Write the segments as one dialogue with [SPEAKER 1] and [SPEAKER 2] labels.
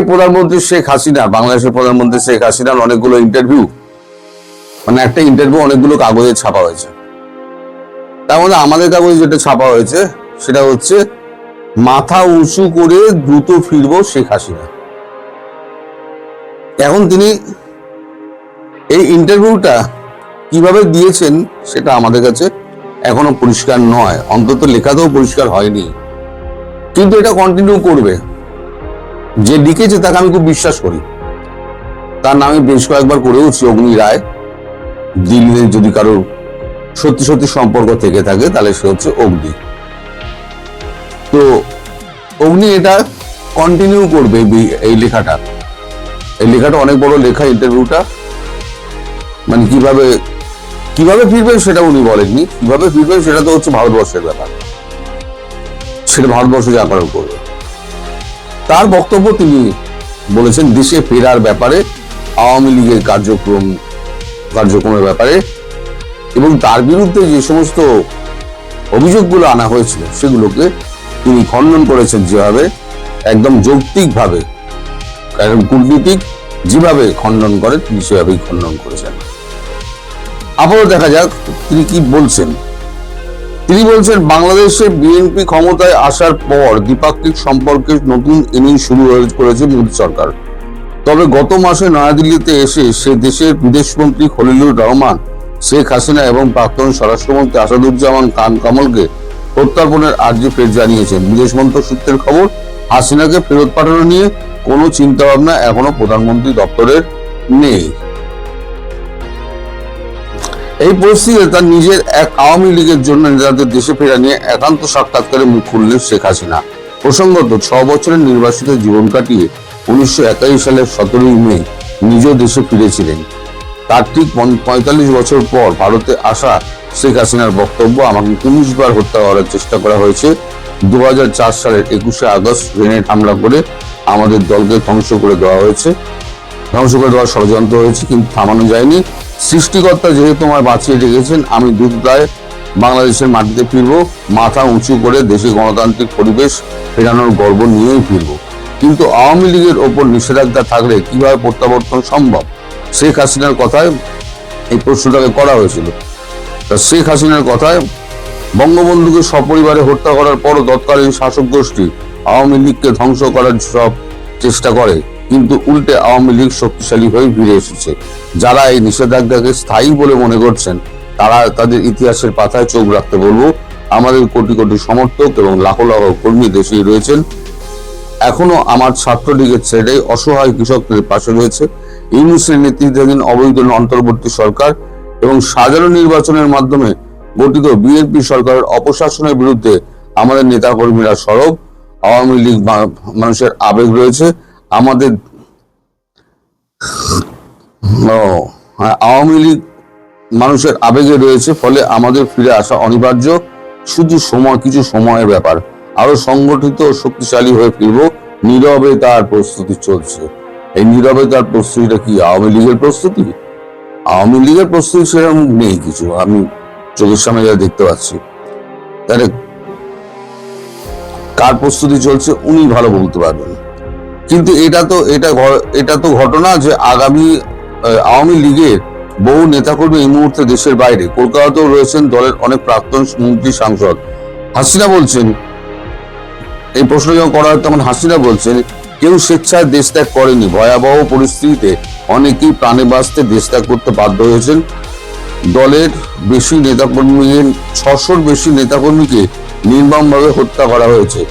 [SPEAKER 1] প্রধানমন্ত্রী শেখ হাসিনা, বাংলাদেশের প্রধানমন্ত্রী শেখ হাসিনার অনেকগুলো ইন্টারভিউ, মানে একটা ইন্টারভিউ অনেকগুলো কাগজে ছাপা হয়েছে। তার মধ্যে আমাদের কাগজে যেটা ছাপা হয়েছে সেটা হচ্ছে মাথা উঁচু করে দ্রুত ফিরবো শেখ হাসিনা। এখন তিনি এই ইন্টারভিউটা কিভাবে দিয়েছেন সেটা আমাদের কাছে এখনো পরিষ্কার নয়, অন্তত লেখাতেও পরিষ্কার হয়নি, কিন্তু এটা কন্টিনিউ করবে। যে লিখেছে তাকে আমি খুব বিশ্বাস করি, তার নামে বেশ কয়েকবার করেওছি অগ্নি রায়। দিল্লিতে যদি কারো সত্যি সত্যি সম্পর্ক থেকে থাকে তাহলে সে হচ্ছে অগ্নি। তো অগ্নি এটা কন্টিনিউ করবে এই লেখাটা। এই লেখাটা অনেক বড় লেখা, ইন্টারভিউটা। মানে কিভাবে কিভাবে ফিরবেন সেটা উনি বলেননি, কিভাবে ফিরবেন সেটা তো হচ্ছে ভারতবর্ষের ব্যাপার, সেটা ভারতবর্ষ যা করার করবে। তার বক্তব্য তিনি বলেছেন দেশে ফেরার ব্যাপারে, আওয়ামী লীগের কার্যক্রমের ব্যাপারে, এবং তার বিরুদ্ধে যে সমস্ত অভিযোগগুলো আনা হয়েছিল সেগুলোকে তিনি খণ্ডন করেছেন, যেভাবে একদম যৌক্তিকভাবে, কারণ কূটনীতিক যেভাবে খণ্ডন করে তিনি সেভাবেই খণ্ডন করেছেন। আবারও দেখা যাক তিনি কি বলছেন। তিনি বলছেন বাংলাদেশে বিএনপি ক্ষমতায় আসার পর দ্বিপাক্ষিক সম্পর্কের নতুন ইনিংস শুরু করেছে মোদী সরকার। তবে গত মাসে নয়াদিল্লিতে এসে সে দেশের বিদেশমন্ত্রী খলিলুর রহমান, শেখ হাসিনা এবং প্রাক্তন স্বরাষ্ট্রমন্ত্রী আসাদুজ্জামান খান কামালকে প্রত্যর্পণের আর্জি ফের জানিয়েছেন। বিদেশ মন্ত্রক সূত্রের খবর, হাসিনাকে ফেরত পাঠানো নিয়ে কোনো চিন্তা ভাবনা এখনো প্রধানমন্ত্রী দপ্তরের নেই। এই পরিস্থিতিতে তার নিজের এক আওয়ামী লীগের জন্য নেতাদের দেশে ফেরা নিয়ে একান্ত সাক্ষাৎকারে মুখ খুললেন শেখ হাসিনা। প্রসঙ্গত 6 বছরের নির্বাসিত জীবন কাটিয়ে 1981 সালের 17ই মে নিজ দেশে ফিরেছিলেন। তার ঠিক 45 বছর পর ভারতে আসা শেখ হাসিনার বক্তব্য, আমাকে 19 বার হত্যা করার চেষ্টা করা হয়েছে। 2004 সালের 21শে আগস্ট গ্রেনেড হামলা করে আমাদের দলকে ধ্বংস করে দেওয়ার ষড়যন্ত্র হয়েছে, কিন্তু থামানো যায়নি। সৃষ্টিকর্তা যেহেতু আমায় বাঁচিয়ে রেখেছেন, আমি দ্রুততায় বাংলাদেশের মাটিতে ফিরবো, মাথা উঁচু করে দেশে গণতান্ত্রিক পরিবেশ ফেরানোর গর্ব নিয়েই ফিরবো। কিন্তু আওয়ামী লীগের ওপর নিষেধাজ্ঞা থাকলে কিভাবে প্রত্যাবর্তন সম্ভব? শেখ হাসিনার কথায় এই প্রশ্নটাকে করা হয়েছিল। শেখ হাসিনার কথায়, বঙ্গবন্ধুকে সপরিবারে হত্যা করার পরও তৎকালীন শাসক গোষ্ঠী আওয়ামী লীগকে ধ্বংস করার সব চেষ্টা করে, কিন্তু উল্টে আওয়ামী লীগ শক্তিশালী হয়ে ফিরে এসেছে। যারা এই নিষেধাজ্ঞাকে স্থায়ী বলে মনে করছেন তারা তাদের ইতিহাসের পাতায় চোখ রাখতে বলবো। আমাদের কোটি কোটি সমর্থক এবং লাখো লাখো কর্মী দেশেই রয়েছেন। এখনো আমার ছাত্রলীগের ছেড়ে অসহায় কৃষকদের পাশে রয়েছে। ইউনূসের নেতৃত্বাধীন অবৈধ অন্তর্বর্তী সরকার এবং সাজানো নির্বাচনের মাধ্যমে গঠিত বিএনপি সরকারের অপশাসনের বিরুদ্ধে আমাদের নেতাকর্মীরা সরব। আওয়ামী লীগ মানুষের আবেগ রয়েছে, আমাদের আওয়ামী লীগ মানুষের আবেগে রয়েছে, ফলে আমাদের ফিরে আসা অনিবার্য। শুধু কিছু সময়ের ব্যাপার। আরো সংগঠিত ও শক্তিশালী হয়ে ফিরবো। নীরবে তার প্রস্তুতি চলছে। এই নীরবে তার প্রস্তুতিটা কি আওয়ামী লীগের প্রস্তুতি? আওয়ামী লীগের প্রস্তুতি সেরকম নেই কিছু, আমি চোখের সামনে যা দেখতে পাচ্ছি। তাহলে কার প্রস্তুতি চলছে উনি ভালো বলতে পারবেন। কিন্তু এটা তো ঘটনা যে আগামী আওয়ামী লীগের বহু নেতাকর্মী এই মুহূর্তে দেশের বাইরে, কলকাতাতেও রয়েছেন দলের অনেক প্রাক্তন মন্ত্রী, সাংসদ। হাসিনা বলছেন, এই প্রশ্ন যখন করা হয় তখন হাসিনা বলছেন, কেউ স্বেচ্ছায় দেশ ত্যাগ করেনি। ভয়াবহ পরিস্থিতিতে অনেকেই প্রাণে বাঁচতে দেশ ত্যাগ করতে বাধ্য হয়েছেন। দলের বেশি নেতাকর্মীর 600-র বেশি নেতাকর্মীকে নির্মমভাবে হত্যা করা হয়েছে।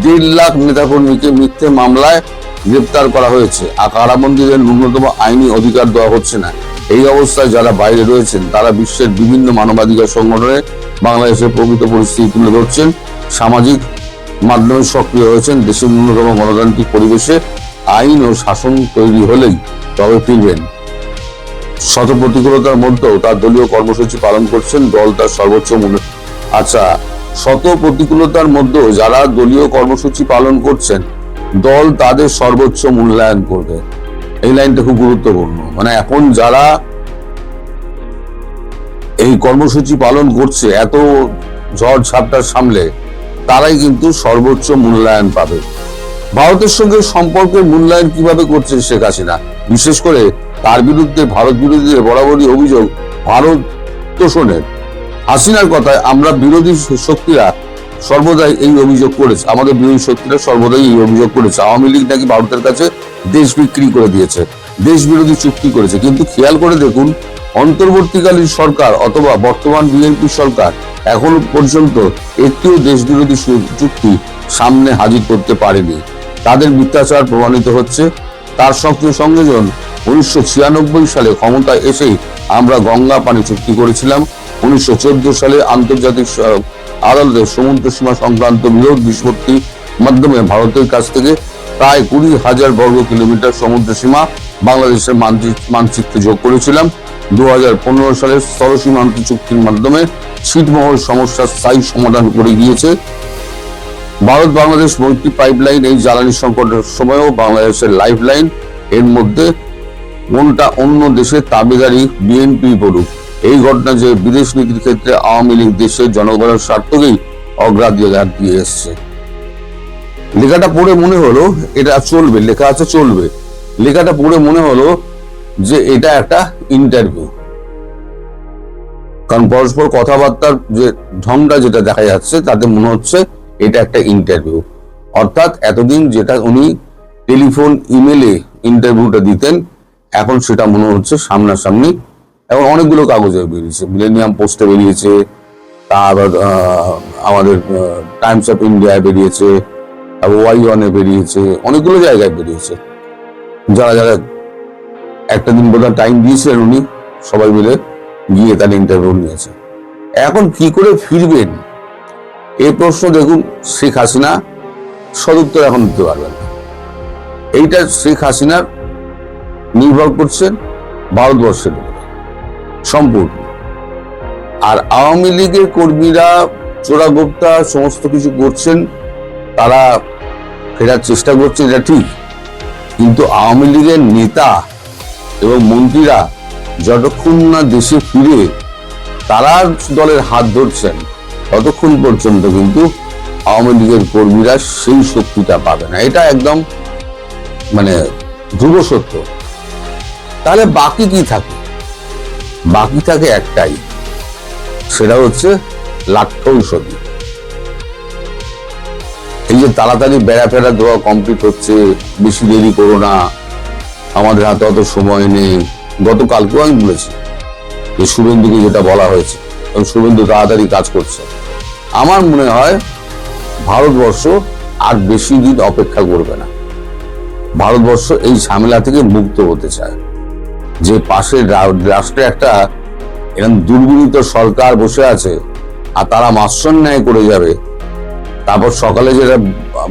[SPEAKER 1] 1.5 লাখ নেতাকর্মীকে মিথ্যে মামলায় গ্রেপ্তার করা হয়েছে। কারাবন্দীদের ন্যূনতম আইনি অধিকার দেওয়া হচ্ছে না। এই অবস্থায় যারা বাইরে রয়েছেন তারা বিশ্বের বিভিন্ন মানবাধিকার সংগঠনে বাংলাদেশের প্রকৃত পরিস্থিতি তুলে ধরছেন, সামাজিক মাধ্যমে সক্রিয় হয়েছেন। দেশের ন্যূনতম গণতান্ত্রিক পরিবেশে আইন ও শাসন তৈরি হলেই তবে ফিরবেন। শত প্রতিকূলতার মধ্যেও তার দলীয় কর্মসূচি পালন করছেন। দল তার সর্বোচ্চ শত প্রতিকূলতার মধ্যেও যারা দলীয় কর্মসূচি পালন করছেন, দল তাদের সর্বোচ্চ মূল্যায়ন করবে। এই লাইনটা খুব গুরুত্বপূর্ণ। মানে এখন যারা এই কর্মসূচি পালন করছে এত ঝড় ঝাপটার সামলে, তারাই কিন্তু সর্বোচ্চ মূল্যায়ন পাবে। ভারতের সঙ্গে সম্পর্কের মূল্যায়ন কিভাবে করছে শেখ হাসিনা, বিশেষ করে তার বিরুদ্ধে ভারত বিরোধীদের বরাবরই অভিযোগ ভারত তোষণের। হাসিনার কথায় আমরা বিরোধী শক্তিরা সর্বদাই এই অভিযোগ করেছে, আমাদের বিরোধী শক্তিরা সর্বদাই এই অভিযোগ করেছে আওয়ামী লীগ নাকি ভারতের কাছে দেশ বিক্রি করে দিয়েছে, দেশ বিরোধী চুক্তি করেছে। কিন্তু খেয়াল করে দেখুন, অন্তর্বর্তীকালীন সরকার অথবা বর্তমান বিএনপি সরকার এখনো পর্যন্ত একটিও দেশ বিরোধী চুক্তি সামনে হাজির করতে পারেনি। তাদের মিথ্যাচার প্রমাণিত হচ্ছে। তার সঙ্গে সংযোজন 1996 সালে ক্ষমতায় এসেই আমরা গঙ্গা পানি চুক্তি করেছিলাম। 1914 সালে আন্তর্জাতিক আদালতে সমুদ্র সীমা সংক্রান্ত বিরোধ নিষ্পত্তির মাধ্যমে ভারতের কাছ থেকে প্রায় 20,000 বর্গ কিলোমিটার সমুদ্র সীমা বাংলাদেশের মানচিত্রে যোগ করেছিলাম। 2015 সালের স্থল সীমান্ত চুক্তির মাধ্যমে ছিটমহল সমস্যার স্থায়ী সমাধান করে গিয়েছে। ভারত বাংলাদেশ মৈত্রী পাইপলাইন এই জ্বালানি সংকটের সময়ও বাংলাদেশের লাইফ লাইন। এর মধ্যে কোনটা অন্য দেশের দাবিদারি বিএনপি বলুক, এই ঘটনা যে বিদেশ নীতির ক্ষেত্রে আওয়ামী লীগ দেশের জনগণের স্বার্থকেই অগ্রাধিকার দিয়ে এসছে। লেখাটা পড়ে মনে হলো এটা চলবে, লেখা আছে চলবে, লেখাটা পড়ে মনে হলো যে এটা একটা ইন্টারভিউ। কারণ পরস্পর কথাবার্তার যে ঢংটা যেটা দেখা যাচ্ছে তাতে মনে হচ্ছে এটা একটা ইন্টারভিউ। অর্থাৎ এতদিন যেটা উনি টেলিফোন ইমেলে ইন্টারভিউটা দিতেন, এখন সেটা মনে হচ্ছে সামনাসামনি। এখন অনেকগুলো কাগজে বেরিয়েছে, মিলেনিয়াম পোস্টে বেরিয়েছে, তারপর আমাদের টাইমস অফ ইন্ডিয়ায় বেরিয়েছে, ওয়াই1-এ বেরিয়েছে, অনেকগুলো জায়গায় বেরিয়েছে। যারা যারা একটা দিন বোধহয় টাইম দিয়েছিলেন উনি, সবাই মিলে গিয়ে তার ইন্টারভিউ নিয়েছে। এখন কি করে ফিরবেন এই প্রশ্ন দেখুন, শেখ হাসিনা সদুত্তর এখন দিতে পারবেন না। এইটা শেখ হাসিনার নির্ভর করছে ভারতবর্ষের উপরে সম্পূর্ণ। আর আওয়ামী লীগের কর্মীরা চোরাগোপ্তা সমস্ত কিছু করছেন, তারা ফেরার চেষ্টা করছে, এটা ঠিক। কিন্তু আওয়ামী লীগের নেতা এবং মন্ত্রীরা যতক্ষণ না দেশে ফিরে তারা দলের হাত ধরছেন, ততক্ষণ পর্যন্ত কিন্তু আওয়ামী লীগের কর্মীরা সেই শক্তিটা পাবে না। এটা একদম মানে ধ্রুব সত্য। তাহলে বাকি কি থাকে? বাকি থাকে একটাই, সেটা হচ্ছে লাঠৌষধি। এই যে তাড়াতাড়ি বেড়া ফেরা দেওয়া কমপ্লিট হচ্ছে, বেশি দেরি করো না, আমাদের হাতে অত সময় নেই। গতকালকেও আমি বলেছি যে শুভেন্দুকে যেটা বলা হয়েছে, এবং শুভেন্দু তাড়াতাড়ি কাজ করছে। আমার মনে হয় ভারতবর্ষ আর বেশি দিন অপেক্ষা করবে না। ভারতবর্ষ এই ঝামেলা থেকে মুক্ত হতে চায়। যে পাশের রাষ্ট্রে একটা এরকম দুর্বিনীত সরকার বসে আছে আর তারা মাস্টার ন্যায় করে যাবে। তারপর সকালে যেটা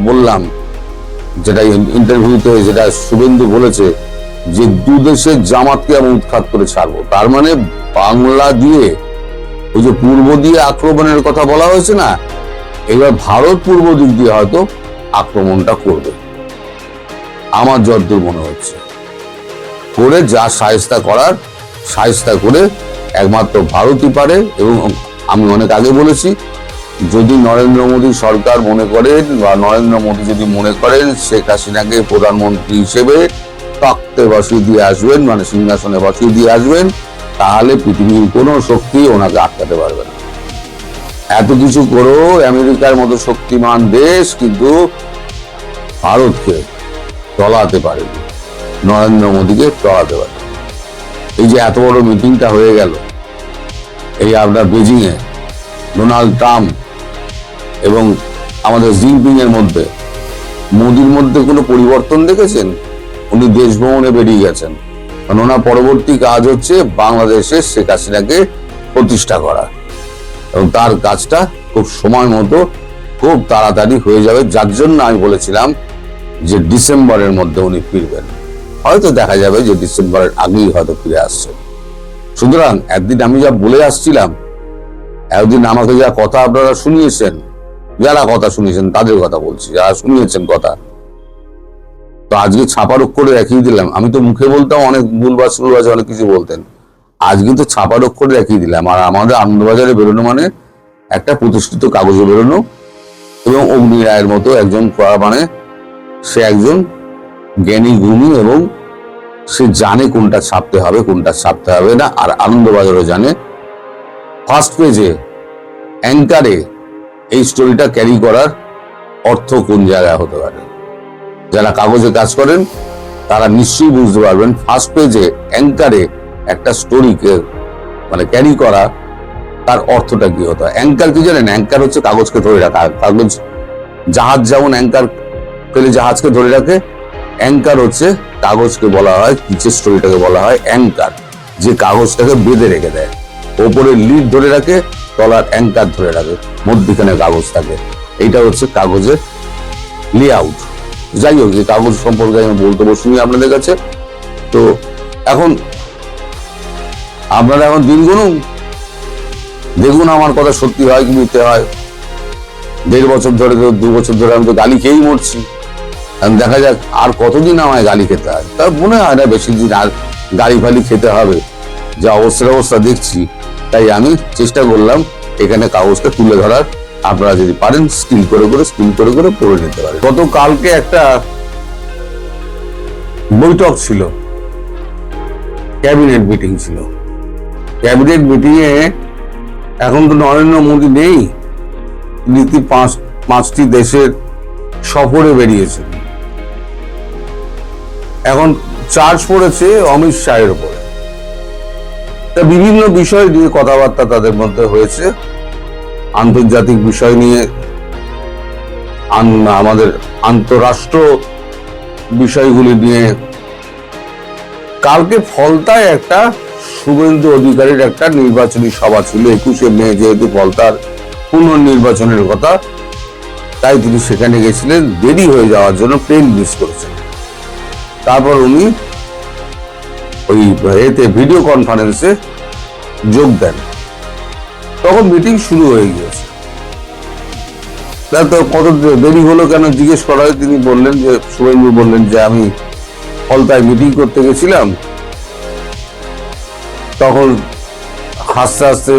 [SPEAKER 1] বললাম, যেটা ইন্টারভিউতে যেটা শুভেন্দু বলেছে যে দুদেশের জামাতকে আমি উৎখাত করে ছাড়বো, তার মানে বাংলা দিয়ে ওই যে পূর্ব দিয়ে আক্রমণের কথা বলা হয়েছে না, এবার ভারত পূর্ব দিক দিয়ে হয়তো আক্রমণটা করবে আমার যতদূর মনে হচ্ছে। করে যা শায়েস্তা করার শায়েস্তা করে একমাত্র ভারতই পারে। এবং আমি অনেক আগে বলেছি, যদি নরেন্দ্র মোদী সরকার মনে করেন বা নরেন্দ্র মোদী যদি মনে করেন শেখ হাসিনাকে প্রধানমন্ত্রী হিসেবে তক্তে বসিয়ে দিয়ে আসবেন, মানে সিংহাসনে বসিয়ে দিয়ে আসবেন, তাহলে পৃথিবীর কোনো শক্তি ওনাকে আটকাতে পারবে না। এত কিছু করেও আমেরিকার মতো শক্তিমান দেশ কিন্তু ভারতকে টলাতে পারেনি, নরেন্দ্র মোদীকে টলাতে পারে। এই যে এত বড় মিটিংটা হয়ে গেল এই আপনার বেজিং এ, ডোনাল্ড ট্রাম্প এবং আমাদের জিনপিং এর মধ্যে, মোদির মধ্যে কোনো পরিবর্তন দেখেছেন? উনি দেশ ভ্রমণে বেরিয়ে গেছেন, কারণ ওনার পরবর্তী কাজ হচ্ছে বাংলাদেশে শেখ হাসিনাকে প্রতিষ্ঠা করা, এবং তার কাজটা খুব সময় মতো খুব তাড়াতাড়ি হয়ে যাবে। যার জন্য আমি বলেছিলাম যে ডিসেম্বরের মধ্যে উনি ফিরবেন। হয়তো দেখা যাবে যে ডিসেম্বরের আগেই হয়তো ফিরে আসছেন। সুতরাং একদিন আমি যা বলে আসছিলাম, একদিন আমাকে যা কথা আপনারা শুনিয়েছেন, যারা কথা শুনিয়েছেন তাদের কথা বলছি, যারা শুনিয়েছেন কথা, তো আজকে ছাপার অক্ষরে দেখিয়ে দিলাম। আমি তো মুখে বলতাম অনেক ভুলবাস অনেক কিছু বলতেন, আজকে তো ছাপার অক্ষরে দেখিয়ে দিলাম। আর আমাদের আনন্দবাজারে বেরোনো মানে একটা প্রতিষ্ঠিত কাগজে বেরোনো, এবং অগ্নি রায়ের মতো একজন মানে সে একজন জ্ঞানী গুণী এবং সে জানে কোনটা ছাপতে হবে কোনটা ছাপতে হবে না। আর আনন্দবাজারও জানে ফার্স্ট পেজে অ্যাঙ্কারে এই স্টোরিটা ক্যারি করার অর্থ কোন জায়গায় হতে পারে। যারা কাগজে কাজ করেন তারা নিশ্চয়ই বুঝতে পারবেন ফার্স্ট পেজে অ্যাঙ্কারে একটা স্টোরিকে মানে ক্যারি করা তার অর্থটা কি হতো। অ্যাঙ্কার কি জানেন? অ্যাঙ্কার হচ্ছে কাগজকে ধরে রাখা। কাগজ জাহাজ যেমন অ্যাঙ্কার ফেলে জাহাজকে ধরে রাখে, অ্যাঙ্কার হচ্ছে কাগজকে বলা হয়, নিচের স্টোরিটাকে বলা হয় অ্যাঙ্কার, যে কাগজটাকে বেঁধে রেখে দেয়। ওপরে লিড ধরে রাখে, তলার অ্যাঙ্কার ধরে রাখে, মধ্যখানে কাগজ থাকে। এইটা হচ্ছে কাগজের লেআউট। যাই হোক, এই কাগজ সম্পর্কে আমি বলতে বসিনি আপনাদের কাছে। তো এখন আপনারা এখন দিন গুনুন, দেখুন আমার কথা সত্যি হয় কি মিথ্যে হয়। 1.5 বছর ধরে 2 বছর ধরে আমি তো গালি খেয়েই মরছি। দেখা যাক আর কতদিন আমায় গালি খেতে হয়। তার মনে হয় না বেশি দিন আর গালি ফালি খেতে হবে, যা অবস্থা দেখছি। তাই আমি চেষ্টা করলাম এখানে কাগজটা তুলে ধরার। আপনারা যদি পারেন স্কিল করে পড়ে নিতে পারেন। গতকালকে একটা বৈঠক ছিল, ক্যাবিনেট মিটিং ছিল। ক্যাবিনেট মিটিং এ এখন তো নরেন্দ্র মোদী নেই, নীতি 5টি দেশের সফরে বেরিয়েছে। এখন চার্জ পড়েছে অমিত শাহের উপরে। তা বিভিন্ন বিষয় নিয়ে কথাবার্তা তাদের মধ্যে হয়েছে, আন্তর্জাতিক বিষয় নিয়ে, আমাদের আন্তরাষ্ট্র বিষয়গুলি নিয়ে। কালকে ফলতায় একটা শুভেন্দু অধিকারীর একটা নির্বাচনী সভা ছিল। 21শে মে যেহেতু ফলতার পুনর্নির্বাচনের কথা, তাই তিনি সেখানে গেছিলেন। দেরি হয়ে যাওয়ার জন্য প্লেন মিস করেছেন। তারপর উনি ওই এতে ভিডিও কনফারেন্সে যোগ দেন। তখন মিটিং শুরু হয়ে গিয়েছে। তো কত দেরি হলো কেন জিজ্ঞেস করা হয়, তিনি বললেন যে, শুভেন্দু বললেন যে আমি ফলতায় মিটিং করতে গেছিলাম। তখন হাসতে হাসতে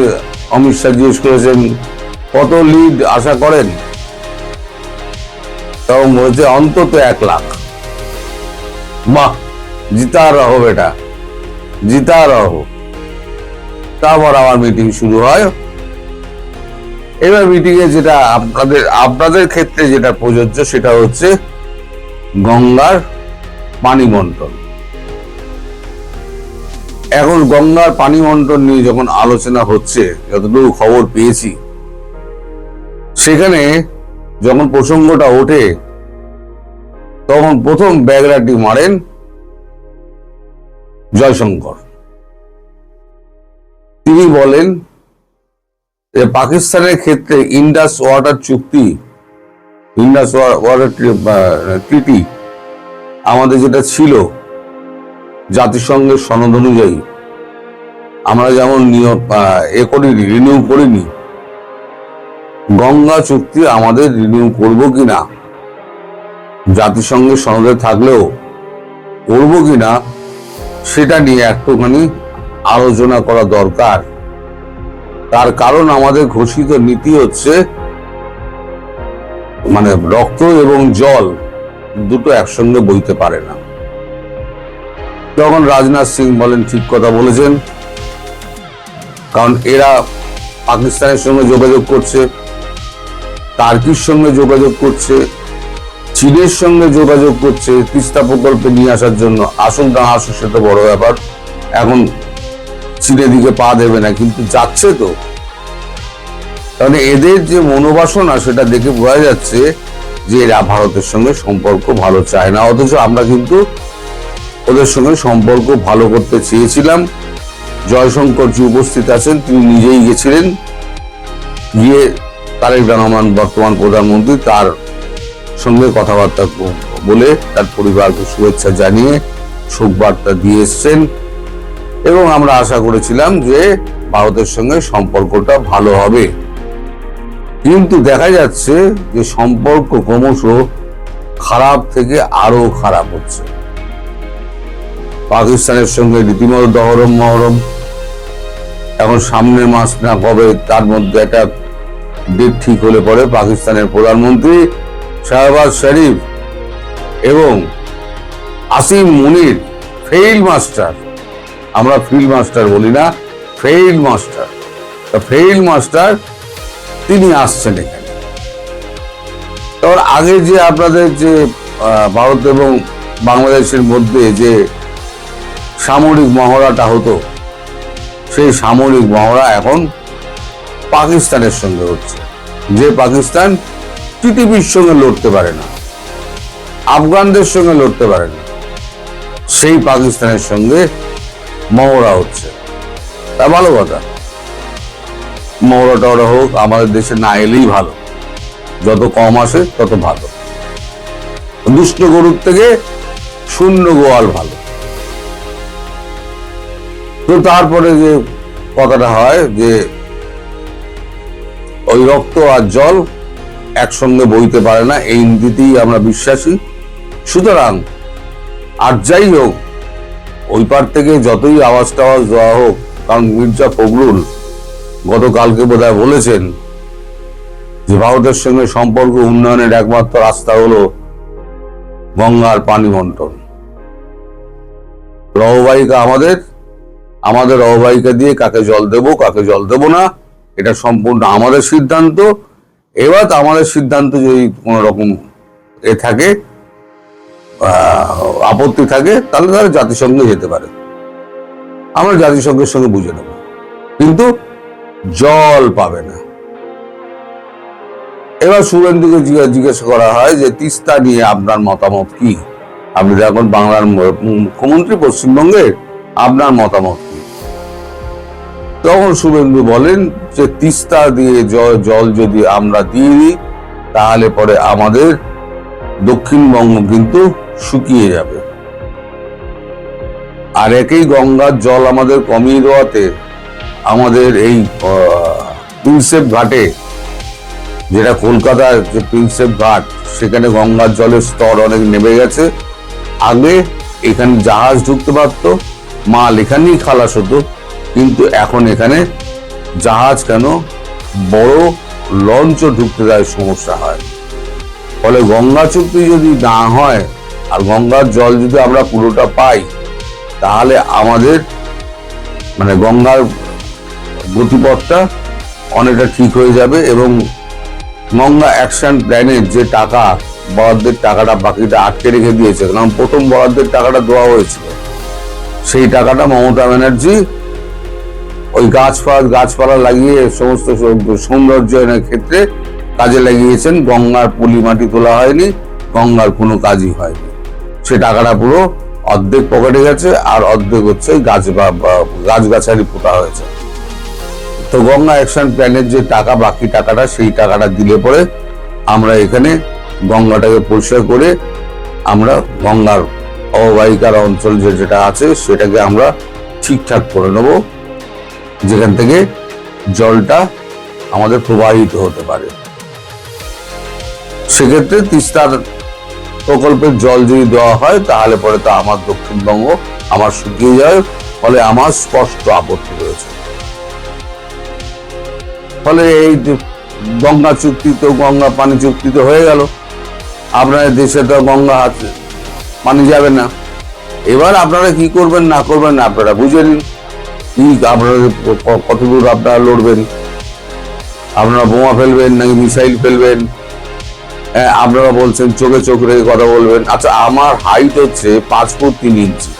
[SPEAKER 1] অমিত শাহ জিজ্ঞেস করেছেন কত লিড আশা করেন। তখন বলছে অন্তত 1 লাখ। বাহ, জিতা রহো বেটা, জিতা রহো। তারপর আমার মিটিং শুরু হয়। এবার মিটিং এ যেটা আপনাদের ক্ষেত্রে যেটা প্রযোজ্য সেটা হচ্ছে গঙ্গার পানি বন্টন। এখন গঙ্গার পানি বন্টন নিয়ে যখন আলোচনা হচ্ছে, যতটুকু খবর পেয়েছি, সেখানে যখন প্রসঙ্গটা ওঠে তখন প্রথম ব্যাগরাটি মারেন জয়শঙ্কর। তিনি বলেন যে পাকিস্তানের ক্ষেত্রে ইন্ডাস ওয়াটার চুক্তি, ইন্ডাস ওয়াটার ট্রিটি আমাদের যেটা ছিল জাতিসংঘের সনদ অনুযায়ী, আমরা যেমন রিনিউ করিনি, গঙ্গা চুক্তি আমাদের রিনিউ করবো কিনা, জাতিসংঘের সনদে থাকলেও করবো কিনা, সেটা নিয়ে একটুখানি আলোচনা করা দরকার। তার কারণ আমাদের ঘোষিত নীতি হচ্ছে মানে রক্ত এবং জল দুটো একসঙ্গে বইতে পারে না। তখন রাজনাথ সিং বলেন ঠিক কথা বলেছেন, কারণ এরা পাকিস্তানের সঙ্গে যোগাযোগ করছে, টার্কির সঙ্গে যোগাযোগ করছে, চীনের সঙ্গে যোগাযোগ করছে তিস্তা প্রকল্পে নিয়ে আসার জন্য। আসুন না আসুক সে তো বড় ব্যাপার, এখন চীনের দিকে পা দেবে না, কিন্তু যাচ্ছে তো। তাহলে এদের যে মনোবাসনা সেটা দেখে বোঝা যাচ্ছে যে এরা ভারতের সঙ্গে সম্পর্ক ভালো চায় না। অথচ আমরা কিন্তু ওদের সঙ্গে সম্পর্ক ভালো করতে চেয়েছিলাম। জয়শঙ্কর জি উপস্থিত আছেন, তিনি নিজেই গেছিলেন, গিয়ে তারেক রহমান বর্তমান প্রধানমন্ত্রী তার সঙ্গে কথাবার্তা বলে তার পরিবারকে শুভেচ্ছা জানিয়ে শোক বার্তা দিয়ে এসছেন। এবং আমরা আশা করেছিলাম যে ভারতের সঙ্গে সম্পর্কটা ভালো হবে। কিন্তু দেখা যাচ্ছে যে সম্পর্ক ক্রমশ খারাপ থেকে আরো খারাপ হচ্ছে। পাকিস্তানের সঙ্গে রীতিমতো দহরম মহরম। এখন সামনের মাস না কবে তার মধ্যে একটা ডেট ঠিক হলে পরে পাকিস্তানের প্রধানমন্ত্রী শাহবাজ শরীফ এবং আসিম মুনির ফেইল মাস্টার, আমরা ফিল্ড মাস্টার বলি না, ফেইল মাস্টার, ফেইল মাস্টার তিনি আসছেন এখানে। তার আগে যে আপনাদের যে ভারত এবং বাংলাদেশের মধ্যে যে সামরিক মহড়াটা হতো, সেই সামরিক মহড়া এখন পাকিস্তানের সঙ্গে হচ্ছে, যে পাকিস্তান টিটিপির সঙ্গে লড়তে পারে না, আফগানদের সঙ্গে লড়তে পারে না, সেই পাকিস্তানের সঙ্গে মহড়া হচ্ছে। তা ভালো কথা, মহড়া টহড়া হোক, আমাদের দেশে না এলেই ভালো, যত কম আসে তত ভালো। দুষ্ট গরুর থেকে শূন্য গোয়াল ভালো। তো তারপরে যে কথাটা হয় যে ওই রক্ত আর জল একসঙ্গে বইতে পারে না, এই নীতিতেই আমরা বিশ্বাসী। সুতরাং আর যাই হোক, ওই পার থেকে যতই আওয়াজ টাওয়াজ দেওয়া হোক, কারণ মির্জা ফখরুল গতকালকে বোধহয় বলেছেন যে ভারতের সঙ্গে সম্পর্ক উন্নয়নের একমাত্র রাস্তা হলো গঙ্গার পানি বন্টন। অববাহিকা আমাদের অববাহিকা দিয়ে কাকে জল দেব কাকে জল দেব না, এটা সম্পূর্ণ আমাদের সিদ্ধান্ত। এবার আমাদের সিদ্ধান্ত যদি কোন রকম থাকে, আপত্তি থাকে, তাহলে তারা জাতিসংঘে যেতে পারে, আমরা জাতিসংঘের সঙ্গে বুঝে নেব, কিন্তু জল পাবে না। এবার শুভেন্দুকে জিজ্ঞেস করা হয় যে তিস্তা নিয়ে আপনার মতামত কি, আপনি এখন বাংলার মুখ্যমন্ত্রী পশ্চিমবঙ্গের, আপনার মতামত কি? তখন শুভেন্দু বলেন যে তিস্তা দিয়ে জল যদি আমরা দিয়ে দিই, তাহলে পরে আমাদের দক্ষিণবঙ্গ কিন্তু শুকিয়ে যাবে। আর একই গঙ্গার জল আমাদের কমিয়ে দেওয়াতে আমাদের এই প্রিন্সেপ ঘাটে, যেটা কলকাতার যে প্রিন্সেপ ঘাট, সেখানে গঙ্গার জলের স্তর অনেক নেমে গেছে। আগে এখানে জাহাজ ঢুকতে পারতো, মাল এখানেই খালাস হতো, কিন্তু এখন এখানে জাহাজ কেন, বড় লঞ্চও ঢুকতে যায় সমস্যা হয়। ফলে গঙ্গা চুক্তি যদি না হয় আর গঙ্গার জল যদি আমরা পুরোটা পাই, তাহলে আমাদের মানে গঙ্গার গতিপথটা অনেকটা ঠিক হয়ে যাবে। এবং গঙ্গা অ্যাকশন প্ল্যানের যে টাকা বরাদ্দের টাকাটা বাকিটা আটকে রেখে দিয়েছে, কারণ প্রথম বরাদ্দের টাকাটা দেওয়া হয়েছিল, সেই টাকাটা মমতা ব্যানার্জি ওই গাছপালা লাগিয়ে সমস্ত সৌন্দর্যায়নের ক্ষেত্রে কাজে লাগিয়েছেন। গঙ্গার পলি মাটি তোলা হয়নি, গঙ্গার কোনো কাজই হয়নি। সে টাকাটা পুরো অর্ধেক পকেটে গেছে, আর অর্ধেক হচ্ছে গাছগাছালি পোতা হয়েছে। তো গঙ্গা অ্যাকশন প্ল্যানের যে টাকা, বাকি টাকাটা, সেই টাকাটা দিলে পরে আমরা এখানে গঙ্গাটাকে পরিষ্কার করে আমরা গঙ্গার অববাহিকার অঞ্চল যেটা আছে সেটাকে আমরা ঠিকঠাক করে নেব, যেখান থেকে জলটা আমাদের প্রবাহিত হতে পারে। সেক্ষেত্রে তিস্তার প্রকল্পের জল যদি দেওয়া হয়, তাহলে পরে তো আমার দক্ষিণবঙ্গ আমার শুকিয়ে যায়, ফলে আমার স্পষ্ট আপত্তি রয়েছে। ফলে এই গঙ্গা চুক্তি তো, গঙ্গা পানি চুক্তি তো হয়ে গেল, আপনাদের দেশে তো গঙ্গা পানি যাবে না। এবার আপনারা কি করবেন না করবেন আপনারা বুঝে নিন, কি আপনারা কতদূর আপনারা লড়বেন, আপনারা বোমা ফেলবেন নাকি মিসাইল ফেলবেন। আপনারা বলছেন চোখে চোখ রেখে কথা বলবেন। আচ্ছা, আমার হাইট হচ্ছে 5 ফুট 3 ইঞ্চি।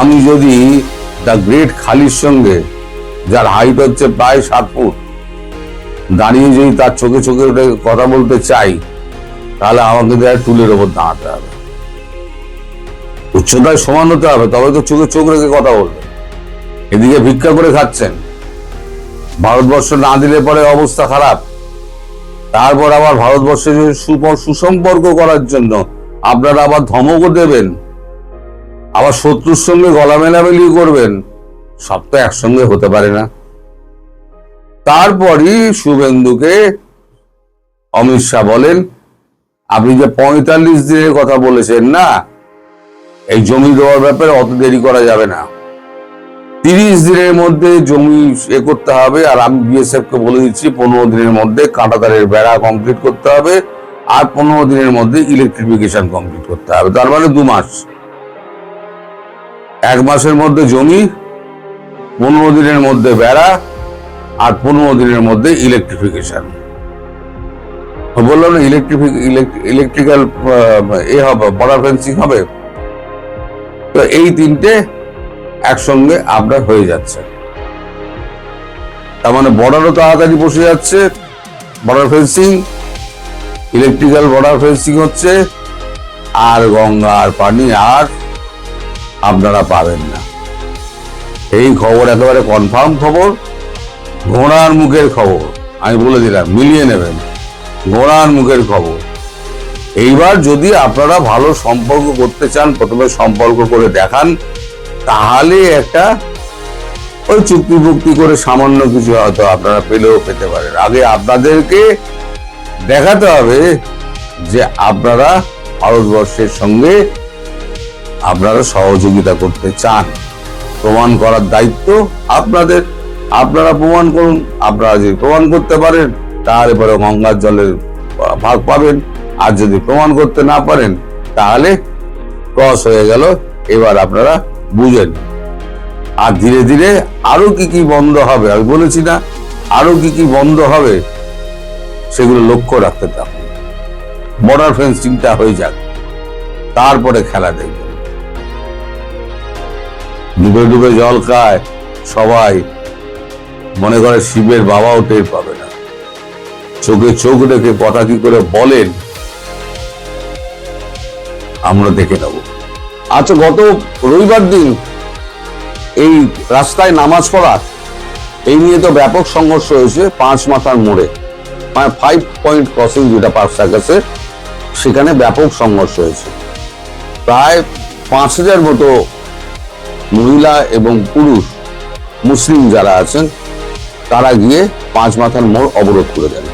[SPEAKER 1] আমি যদি দ্য গ্রেট খালির সঙ্গে, যার হাইট হচ্ছে প্রায় 7 ফুট, দাঁড়িয়ে যদি তার চোখে চোখে কথা বলতে চাই, তাহলে আমাকে দেয় টুলের ওপর দাঁড়াতে হবে, উচ্চতায় সমান হতে হবে, তবে তো চোখে চোখ রেখে কথা বলবে। এদিকে ভিক্ষা করে খাচ্ছেন, ভারতবর্ষ না দিলে পরে অবস্থা খারাপ। তারপর আবার ভারতবর্ষের সুসম্পর্ক করার জন্য আপনারা আবার ধমকও দেবেন, আবার শত্রুর সঙ্গে গলা মেলামেলি করবেন। সব তো একসঙ্গে হতে পারে না। তারপরই শুভেন্দুকে অমিত শাহ বলেন, আপনি যে 45 দিনের কথা বলেছেন না, এই জমি দেওয়ার ব্যাপারে অত দেরি করা যাবে না, 30 দিনের মধ্যে জমি করতে হবে। আর আমি বিএসএফ কে বলে দিচ্ছি 15 দিনের মধ্যে কাঁটাতারের বেড়া কমপ্লিট করতে হবে, আর 15 দিনের মধ্যে ইলেকট্রিফিকেশন কমপ্লিট করতে হবে। তার মানে 2 মাস। 1 মাসের মধ্যে জমি, 15 দিনের মধ্যে বেড়া, আর 15 দিনের মধ্যে ইলেকট্রিফিকেশন। বললাম না ইলেকট্রিক্যাল হবে, বর্ডার ফেন্সিং হবে। তো এই 3টে একসঙ্গে আপনার হয়ে যাচ্ছে। তার মানে বর্ডারও তাড়াতাড়ি বসে যাচ্ছে, border fencing, electrical border fencing হচ্ছে, আর গঙ্গার পানি আর আপনারা পাবেন না। এই খবর একেবারে কনফার্ম খবর, ঘোড়ার মুখের খবর। আমি বলে দিলাম, মিলিয়ে নেবেন, ঘোড়ার মুখের খবর। এইবার যদি আপনারা ভালো সম্পর্ক করতে চান, প্রথমে সম্পর্ক করে দেখান, তাহলে একটা ওই চুক্তি বুক্তি করে সামান্য কিছু হয়তো আপনারা পেলেও পেতে পারেন। আগে আপনাদেরকে দেখাতে হবে যে আপনারা ভারতবর্ষের সঙ্গে আপনারা সহযোগিতা করতে চান। প্রমাণ করার দায়িত্ব আপনাদের। আপনারা প্রমাণ করুন। আপনারা যদি প্রমাণ করতে পারেন তাহলে পরে গঙ্গার জলের ভাগ পাবেন, আর যদি প্রমাণ করতে না পারেন তাহলে ক্রস হয়ে গেল। এবার আপনারা বুঝেন। আর ধীরে ধীরে আরো কি কি বন্ধ হবে, আমি বলেছি না, আরো কি কি বন্ধ হবে সেগুলো লক্ষ্য রাখতে থাকুন। বর্ডার ফেন্সিংটা হয়ে যাক, তারপরে খেলা দেখবেন। ডুবে ডুবে জল খায় সবাই, মনে করে শিবের বাবাও টের পাবে না। চোখে চোখ রেখে কথা কি করে বলেন আমরা দেখে নেব। আচ্ছা, গত রবিবার দিন এই রাস্তায় নামাজ পড়া এই নিয়ে তো ব্যাপক সংঘর্ষ হয়েছে 5 মাথার মোড়ে, মানে 5 পয়েন্ট ক্রসিং, যেটা পার্ক সার্কাসে, সেখানে ব্যাপক সংঘর্ষ হয়েছে। প্রায় 5000 মতো মহিলা এবং পুরুষ মুসলিম যারা আছেন তারা গিয়ে 5 মাথার মোড় অবরোধ করে দেন।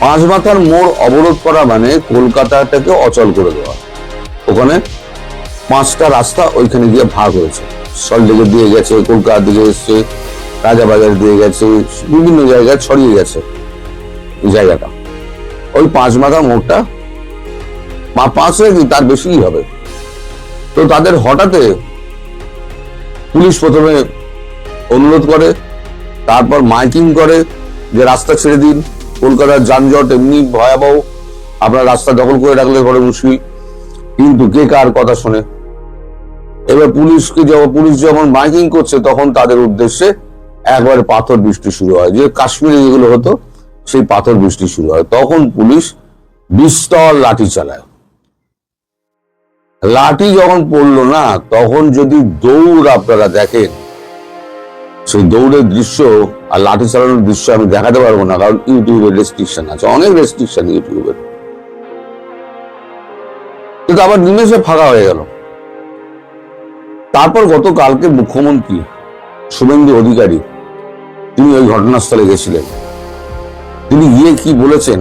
[SPEAKER 1] 5 মাথার মোড় অবরোধ করা মানে কলকাতাটাকে অচল করে দেওয়া। ওখানে 5টা রাস্তা ওইখানে গিয়ে ভাগ হয়েছে। সল্টলেকের দিয়ে গেছে, কলকাতা দিকে এসছে, রাজাবাজার দিয়ে গেছে, বিভিন্ন জায়গায় ছড়িয়ে গেছে জায়গাটা। ওই 5 মাথা মোড়টা 5 কি তার বেশিই হবে। তো তাদের হঠাৎ পুলিশ প্রথমে অনুরোধ করে, তারপর মাইকিং করে যে রাস্তা ছেড়ে দিন, কলকাতার যানজট এমনি ভয়াবহ, আপনার রাস্তা দখল করে রাখলে পরে মুশকিল। কিন্তু কে কার কথা শোনে? এবার পুলিশ যখন মাইকিং করছে তখন তাদের উদ্দেশ্যে একবারে পাথর বৃষ্টি শুরু হয়, যে কাশ্মীরে যেগুলো হতো সেই পাথর বৃষ্টি শুরু হয়। তখন পুলিশ বিস্তর লাঠি চালায়। লাঠি যখন পড়লো না, তখন যদি দৌড় আপনারা দেখেন, সেই দৌড়ের দৃশ্য আর লাঠি চালানোর দৃশ্য আমি দেখাতে পারবো না, কারণ ইউটিউবের রেস্ট্রিকশন আছে, অনেক রেস্ট্রিকশন ইউটিউবের। কিন্তু আবার নিমেষে ফাঁকা হয়ে গেল। তারপর গতকালকে মুখ্যমন্ত্রী শুভেন্দু অধিকারী তিনি ওই ঘটনাস্থলে গেছিলেন। তিনি গিয়ে কি বলেছেন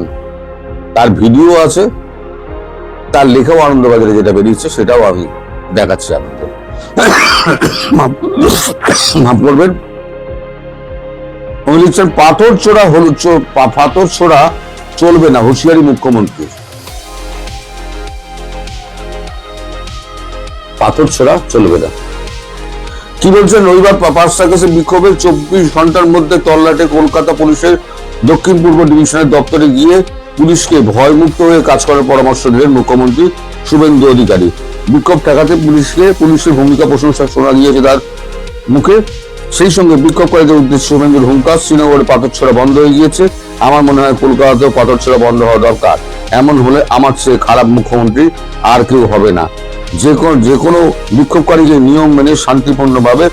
[SPEAKER 1] তার ভিডিও আছে, তার লেখাও আনন্দবাজারে যেটা বেরিয়েছে সেটাও আমি দেখাচ্ছি আপনাদের। মাফ করবেন, উনি লিখছেন পাথর ছোড়া চলবে না, হুঁশিয়ারি মুখ্যমন্ত্রী। পাথর ছোড়া চলবে না। কি বলছেন? রবিবার পার্ক সার্কাসে বিক্ষোভের 24 ঘন্টার মধ্যে তল্লাটে কলকাতা পুলিশের দক্ষিণ পূর্ব ডিভিশনের দপ্তরে গিয়ে পুলিশকে ভয়মুক্ত হয়ে কাজ করার পরামর্শ দিলেন মুখ্যমন্ত্রী শুভেন্দু অধিকারী। বিক্ষোভ ঠেকাতে পুলিশের ভূমিকা প্রশংসা শোনা গিয়েছে তার মুখে। সেই সঙ্গে বিক্ষোভকারীদের উদ্দেশ্যে শুভেন্দুর হুঙ্কার, শ্রীনগরে পাথর ছোড়া বন্ধ হয়ে গিয়েছে, আমার মনে হয় কলকাতাতেও পাথর ছোড়া বন্ধ হওয়া দরকার। এমন হলে আমার চেয়ে খারাপ মুখ্যমন্ত্রী আর কেউ হবে না। যে কোনো বিক্ষোভকারীকে নিয়ম মেনে শান্তিপূর্ণভাবে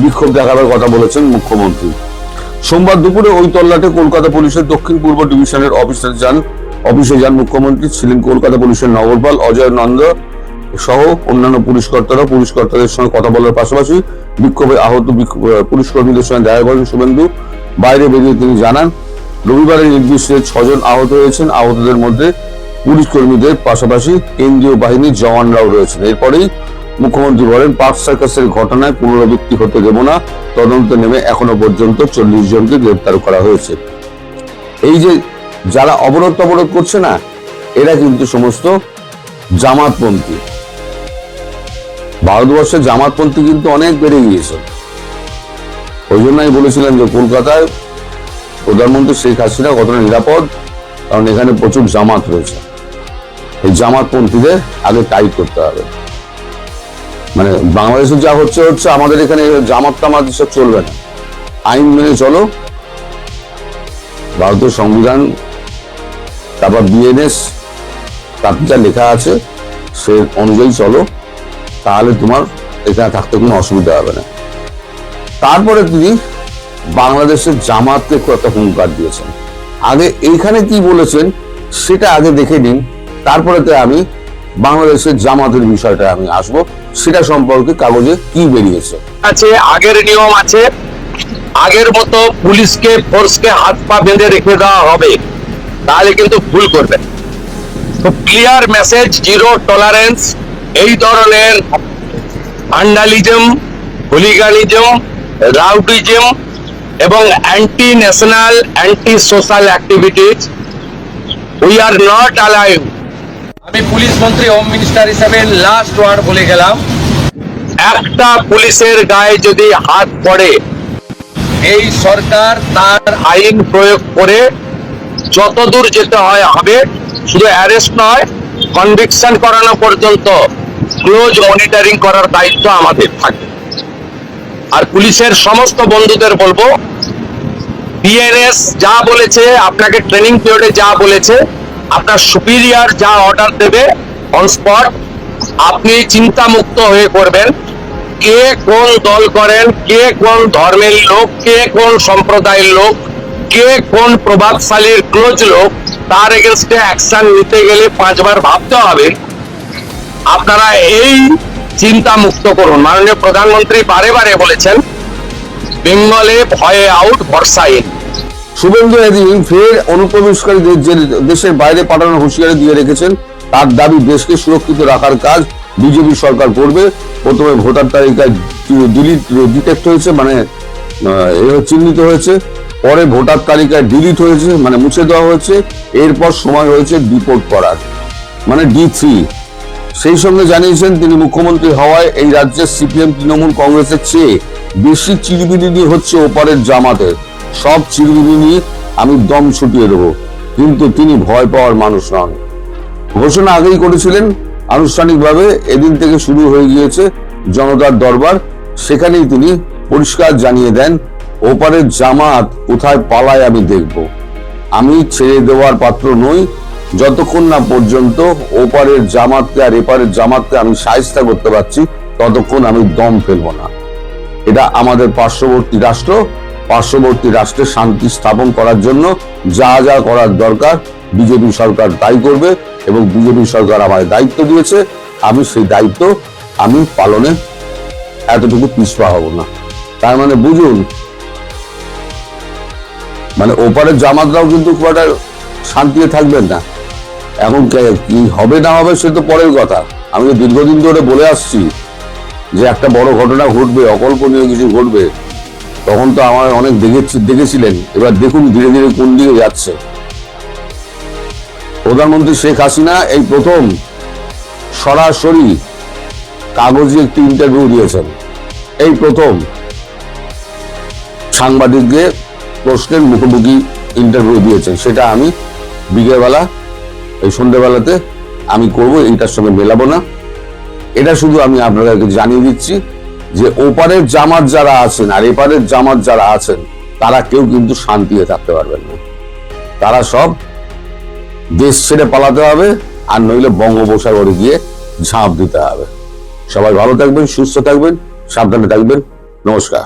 [SPEAKER 1] বিক্ষোভ দেখাবার কথা বলেছেন মুখ্যমন্ত্রী। সোমবার দুপুরে ওই তল্লাটে কলকাতা পুলিশের দক্ষিণ পূর্ব ডিভিশনের অফিসে যান মুখ্যমন্ত্রী। ছিলেন কলকাতা পুলিশের নগরপাল অজয় নন্দ সহ অন্যান্য পুলিশকর্তাদের সঙ্গে কথা বলার পাশাপাশি বিক্ষোভে আহত পুলিশ কর্মীদের সঙ্গে দেখা করেন শুভেন্দু। বাইরে বেরিয়ে তিনি জানান, রবিবারের নির্দিষ্টে 6 জন আহত হয়েছেন। আহতদের মধ্যে পুলিশ কর্মীদের পাশাপাশি কেন্দ্রীয় বাহিনীর জওয়ানরাও রয়েছেন। এরপরেই মুখ্যমন্ত্রী বলেন, পার্ক সার্কাসের ঘটনায় পুনরাবৃত্তি হতে দেব না। তদন্তে নেমে এখনো পর্যন্ত 40 জনকে গ্রেপ্তার করা হয়েছে। এই যে যারা অবরোধ করছে না, এরা কিন্তু সমস্ত জামাতপন্থী। ভারতবর্ষে জামাতপন্থী কিন্তু অনেক বেড়ে গিয়েছে। ওই জন্য আমি বলেছিলাম যে কলকাতায় প্রধানমন্ত্রী শেখ হাসিনা কতটা নিরাপদ, কারণ এখানে প্রচুর জামাত রয়েছে। এই জামাতপন্থীদের আগে টাইট করতে হবে। মানে বাংলাদেশে যা হচ্ছে আমাদের এখানে জামাত টামাত সব চলবে না। আইন মেনে চলো, ভারতের সংবিধান, তারপর বিএনএস, তাতে যা লেখা আছে সে অনুযায়ী চলো, তাহলে তোমার এখানে থাকতে কোনো অসুবিধা হবে না। তারপরে তিনি বাংলাদেশের জামাতকে একটা হুঙ্কার দিয়েছেন। আগে এইখানে কি বলেছেন সেটা আগে দেখে নিন, তারপরে আমি বাংলাদেশের জামাতের বিষয়টা আমি আসবো, সেটা সম্পর্কে কাগজে কি বেরিয়েছে।
[SPEAKER 2] আগের নিয়ম আছে, আগের মতো পুলিশকে ফোর্সকে হাত পা বেঁধে রেখে দেওয়া হবে, তাহলে কিন্তু ভুল করবেন। তো ক্লিয়ার মেসেজ, জিরো টলারেন্স এই ধরনের ভান্ডালিজম, হুলিগানিজম, রাউডিজম এবং anti national, anti social activities we are not allowed. আমি পুলিশ মন্ত্রী, হোম মিনিস্টার হিসেবে লাস্ট ওয়ার্ড বলে গেলাম, একটা পুলিশের গায়ে যদি হাত পড়ে, এই সরকার তার আইন প্রয়োগ করে যতদূর যেতে হয় হবে। শুধু অ্যারেস্ট নয়, কনভিকশন করানো পর্যন্ত ক্লোজ মনিটরিং করার দায়িত্ব আমাদের থাকে। আর পুলিশের সমস্ত বন্ধুদের বলবো, বিএনএস যা বলেছে, আপনাকে ট্রেনিং পিরিয়ডে যা বলেছে, আপনার সুপিরিয়র যা অর্ডার দেবে অন স্পট আপনি চিন্তা মুক্ত হয়ে করবেন। কে কোন দল করেন, কে কোন ধর্মের লোক, কে কোন সম্প্রদায়ের লোক, কে কোন প্রভাবশালীর ক্লোজ লোক, তার এগেনস্টে অ্যাকশন নিতে গেলে 5 বার ভাবতে হবে। আপনারা এই চিন্তা মুক্ত করুন। মাননীয় প্রধানমন্ত্রী বারে বারে বলেছেন, বেঙ্গলে ভয়ে আউট, ভরসা ইন।
[SPEAKER 1] শুভেন্দু এদিন ফের অনুপ্রবেশকারীদের যে দেশের বাইরে পাঠানোর হুঁশিয়ারি দিয়ে রেখেছেন। তার দাবি, দেশকে সুরক্ষিত রাখার কাজ বিজেপি সরকার করবে। প্রথমে ভোটার তালিকায় ডিটেক্ট হয়েছে, মানে চিহ্নিত হয়েছে, পরে ভোটার তালিকায় ডিলিট হয়েছে, মানে মুছে দেওয়া হয়েছে, এরপর সময় হয়েছে ডিপোর্ট করার, মানে D3। সেই সঙ্গে জানিয়েছেন তিনি মুখ্যমন্ত্রী হওয়ায় এই রাজ্যের সিপিএম, তৃণমূল কংগ্রেসের চেয়ে বেশি চিরবিনি হচ্ছে ওপারের জামাতের। সব চিরবিনি আমি দম ছুটিয়ে দেবো। কিন্তু তিনি ভয় পাওয়ার মানুষ নন। ঘোষণা আগেই করেছিলেন, আনুষ্ঠানিকভাবে এদিন থেকে শুরু হয়ে গিয়েছে জনতার দরবার। সেখানেই তিনি পরিষ্কার জানিয়ে দেন, ওপারের জামাত কোথায় পালায় আমি দেখব। আমি ছেড়ে দেওয়ার পাত্র নই। যতক্ষণ না পর্যন্ত ওপারের জামাতকে আর এপারের জামাতকে আমি শায়েস্তা করতে পারছি, ততক্ষণ আমি দম ফেলবো না। এটা আমাদের পার্শ্ববর্তী রাষ্ট্র। পার্শ্ববর্তী রাষ্ট্রে শান্তি স্থাপন করার জন্য যা যা করার দরকার বিজেপি সরকার তাই করবে, এবং বিজেপি সরকার আমায় দায়িত্ব দিয়েছে, আমি সেই দায়িত্ব আমি পালনে এতটুকু পিছপা হব না। তার মানে বুঝুন, মানে ওপারের জামাতরাও কিন্তু খুব একটা শান্তিতে থাকবেন না। এখন কি হবে না হবে সে তো পরের কথা। আমি তো দীর্ঘদিন ধরে বলে আসছি যে একটা বড় ঘটনা ঘটবে, অকল্পনীয় কিছু ঘটবে, তখন তো আমার অনেক দেখেছিলেন। এবার দেখুন ধীরে ধীরে কোন দিকে যাচ্ছে। প্রধানমন্ত্রী শেখ হাসিনা এই প্রথম সরাসরি কাগজে একটি ইন্টারভিউ দিয়েছেন। এই প্রথম সাংবাদিকদের প্রশ্নের মুখোমুখি ইন্টারভিউ দিয়েছেন। সেটা আমি বিকেলবেলা, এই সন্ধ্যেবেলাতে আমি করবো, এইটার সঙ্গে মেলাবো না। এটা শুধু আমি আপনাদেরকে জানিয়ে দিচ্ছি যে ওপারের জামাত যারা আছেন আর এপারের জামাত যারা আছেন, তারা কেউ কিন্তু শান্তিতে থাকতে পারবেন না। তারা সব দেশ ছেড়ে পালাতে হবে, আর নইলে বঙ্গোপসাগরে গিয়ে ঝাঁপ দিতে হবে। সবাই ভালো থাকবেন, সুস্থ থাকবেন, সাবধানে থাকবেন। নমস্কার।